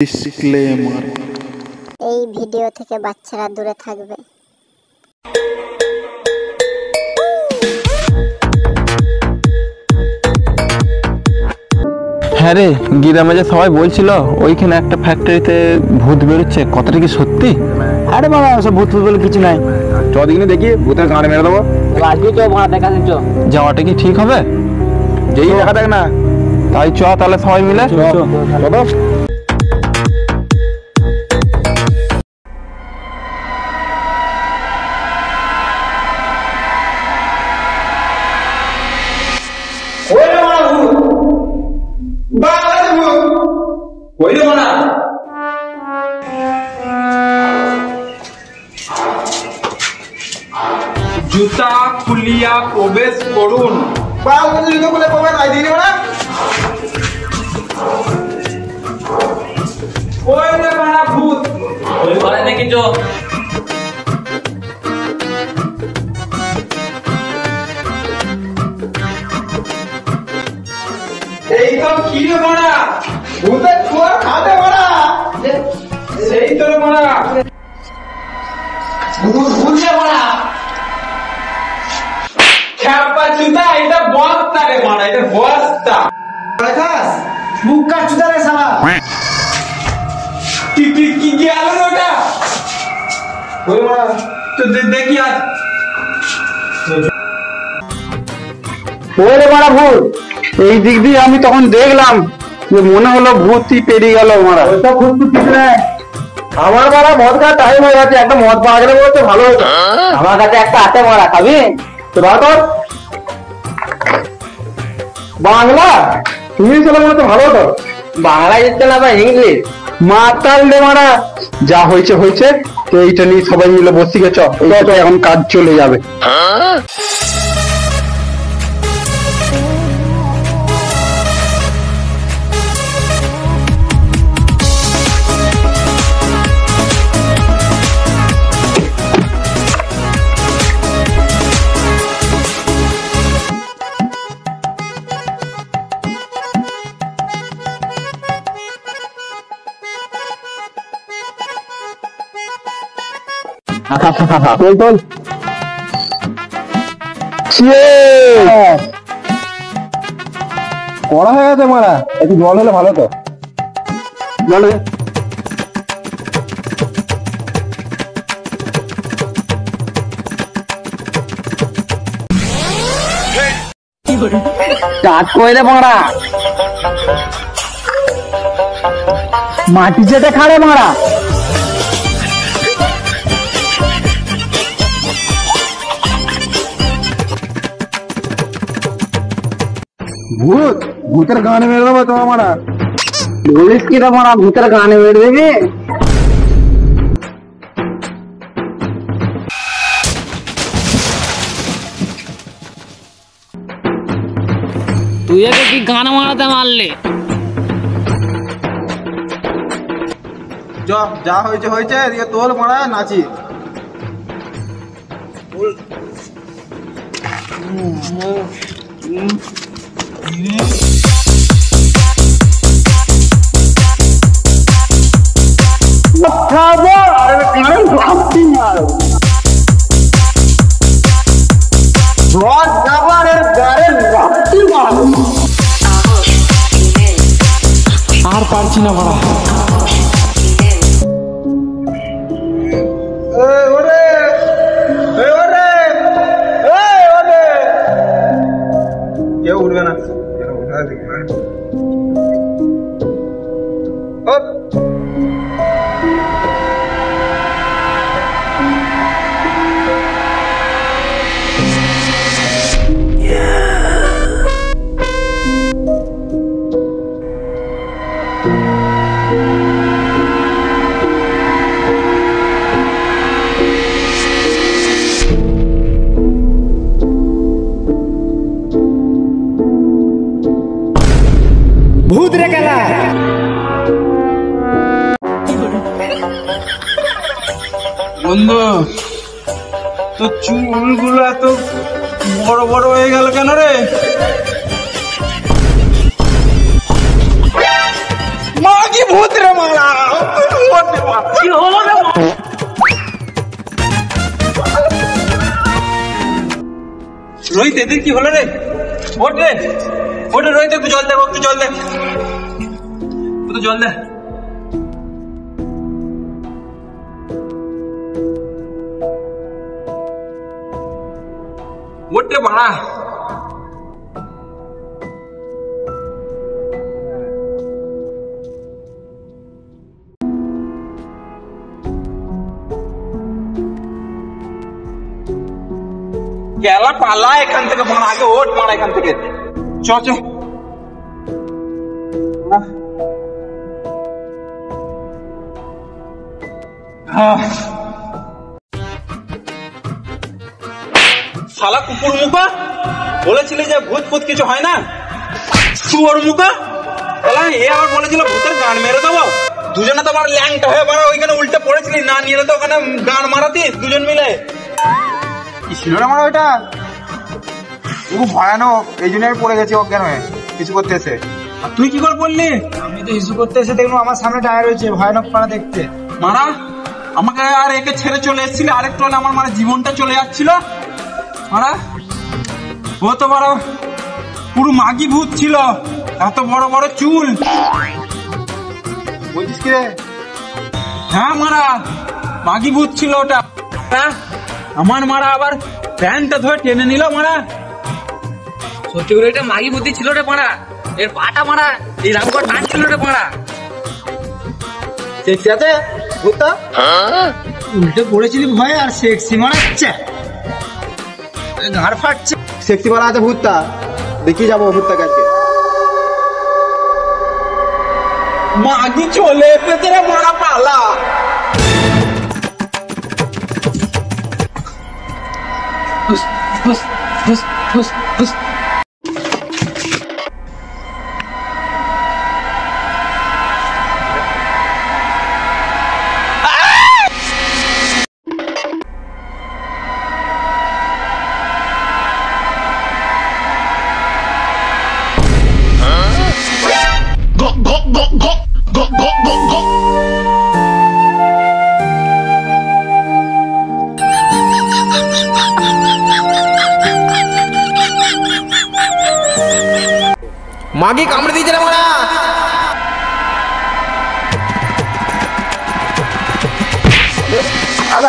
Disclaimer. এই video থেকে বাচ্চারা দূরে থাকবে। হ্যাঁ রে, গ্রামে যে সবাই বলছিল ওইখানে একটা ফ্যাক্টরিতে ভূত বেরোচ্ছে, কথাটা কি সত্যি? আরে বাবা, ওসব ভূত ভূত বলে কিছু নাই। চদিকে দেখি ভূতের গান মেরে দেবো। আজকে তো ভাড়া দেখা দিচ্ছ, যাওয়াটা কি ঠিক হবে? যেই দেখা দেখ না, তাই চ তাহলে সবাই মিলে চলো। জুতা খুলিয়া প্রবেশ করুন। ওই রে বাড়া ভূত, ওই ঘরে দেখিছ? এই তো কি রে বাড়া, ভূতের ছোঁয়া খাবে বাড়া, সেই তো রে বাড়া ভূতে বাড়া খ্যাপা চুদা। এটা বস্তা রে বাড়া, এটা বস্তা। দেখাস মুখ কাটছুদা রে শালা। কি গেল ওটা? ওই বাড়া তো দেখি আজ। ওরে বড় ভূত, এই দিক দিয়ে আমি তখন দেখলাম যে মনে হলো ভূতই পেরিয়ে গেল। মারা ওইটা ভূত কিছু নাই। আমার মারা মদ খাওয়া টাইম হয়ে গেছে, একটা মদ পাওয়া গেলে বলতে ভালো হতো। আমার কাছে একটা হাতে মারা খাবি তো বাবা বাংলা ইংলিশ হলে মনে তো ভালো হতো। বাংলায় দিচ্ছে না বা ইংলিশ? মাতাল রে মারা, যা হয়েছে হয়েছে, তো এইটা নিয়ে সবাই মিলে বসি গেছ, এখন কাজ চলে যাবে। তোল তোল কড়া হয়ে গেছে মারা, একটু জল হলে ভালো তো। জল চাট করে দে মারা, মাটি যেতে খাড়ে মারা। ভূত, ভূতের গানে মেরে দেবো তো মারা। বলিস কি রে মারা, ভূতের গানে মেরে দিবি? তুই একে কি গান মারাতে মারলি? যা হয়েছে হয়েছে, এদিকে তোল মারা, নাচি। আর পারছি না বড়া। কেউ উঠবে না। ভূত রে খেলা। বন্ধু, তো চুলগুলো এত বড় বড় হয়ে গেল কেন রে? মা কি ভূত রে? রে মারা কি হলো রে রোহিত এদের কি হলো রে? ওঠ রে, ওঠ রে রোহিত, একটু জল দে, একটু জল দে, একটু জল দে। ওঠ রে বাড়া। গেলা পালা এখান থেকে মারা, আগে ওঠ মারা এখান থেকে। চ চ শালা কুকুর মুখা, বলেছিলি যে ভূত ফুত কিছু হয় না। শুয়োর মুখা, এ আবার বলেছিল ভূতের গান মেরে দেবো। দুজনে তো আমার ল্যাংটা হয়ে মারা ওইখানে উল্টে পড়েছিলি, না নিয়ে তো ওখানে গান মারাতিস দুজন মিলে। কি ছিল না আমার ওইটা, খুব ভয়ানক, এই জন্য আমি পড়ে গেছি অজ্ঞান হয়ে কিছু করতে এসে। আর তুই কি করে বললি? আমি তো হিসু করতে এসে দেখলাম আমার সামনে টায়ার রয়েছে, ভয়ানক পানা দেখতে। মারা আমাকে আর একে ছেড়ে চলে এসেছিল, আরেকটু হলে আমার মানে জীবনটা চলে যাচ্ছিল। মারা ও তো বড় পুরো মাগি ভূত ছিল, এত বড় বড় চুল। বলছিস কি রে? হ্যাঁ মারা মাগি ভূত ছিল ওটা। আমার মারা আবার প্যান্টটা ধরে টেনে নিল মারা। সত্যি করে এটা মাগি বুদ্ধি ছিল রে পাড়া, এর পাটা মারা এই রামগড় নাচ ছিল রে পাড়া। সেক্সি আছে ভূতটা, উল্টে পড়েছিলি ভয়ে আর সেক্সি মারাচ্ছে, ঘাড় ফাটছে। সেক্সি মারা আছে ভূতটা, দেখি যাবো ভূতটাকে আজকে। মাগি চলে এসেছে রে মারা, পালা। হুস হুস হুস হুস হুস। মাগি কামড়ে দিয়েছে রে মারা।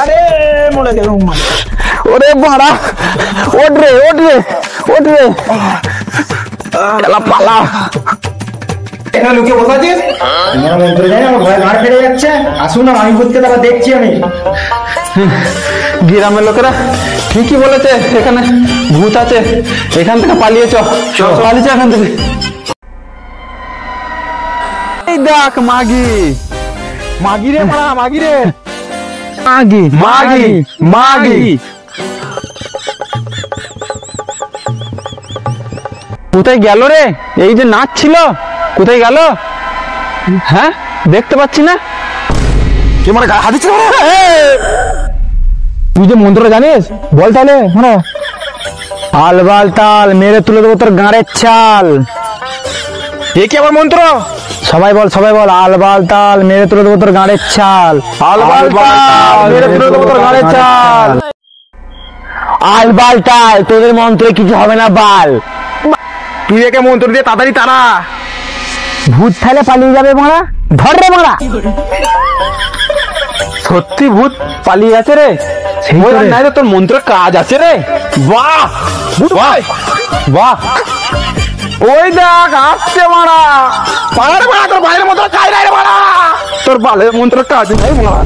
আরে মরে গেল। ওরে মারা, ওঠ রে ওঠ রে ওঠ রে, পালা। এখানে লুকিয়ে বসে আছিস? মন্ত্র জানি আমার ভয় ঘাড় ফেটে যাচ্ছে। আসুন না, আমি ভূতকে তারা দেখছি আমি। গ্রামের লোকেরা ঠিকই বলেছে, এখানে ভূত আছে, এখান থেকে পালিয়ে পালিয়েছে এখান থেকে। এই দেখ মাগি, মাগি রে মারা, মাগি রে, মাগি মাগি মাগি। কোথায় গেল রে? এই যে নাচ ছিল কোথায় গেল? হ্যাঁ দেখতে পাচ্ছি না। কে মানে হাতে ছিল? তুই যে মন্ত্রটা জানিস বল তাহলে। হ্যাঁ, আলবাল তাল মেরে তুলে দেবো তোর গাঁড়ের চাল। এ কি আবার মন্ত্র? সবাই বল আলবাল তাল মেরে তুলে দেবো তোর গাঁড়ের চাল। আলবাল তাল মেরে তুলে দেবো তোর গাঁড়ের চাল। আলবাল তাল, তোদের মন্ত্রে কিছু হবে না বাল। তুই একে মন্ত্র দিয়ে তাড়াতাড়ি তারা, ভূত থাইলে পালিয়ে যাবে মারা। ধর রে মারা। সত্যি ভূত পালিয়ে গেছে রে। নাই রে, তোর মন্ত্রের কাজ আছে রে। বাহ বাহ বাহ, ওই দেখ আসছে মারা। পাড়ার মারা, তোর বাইরের মন্ত্র কাজ নাই রে মারা, তোর বালের মন্ত্রের কাজ নাই মারা।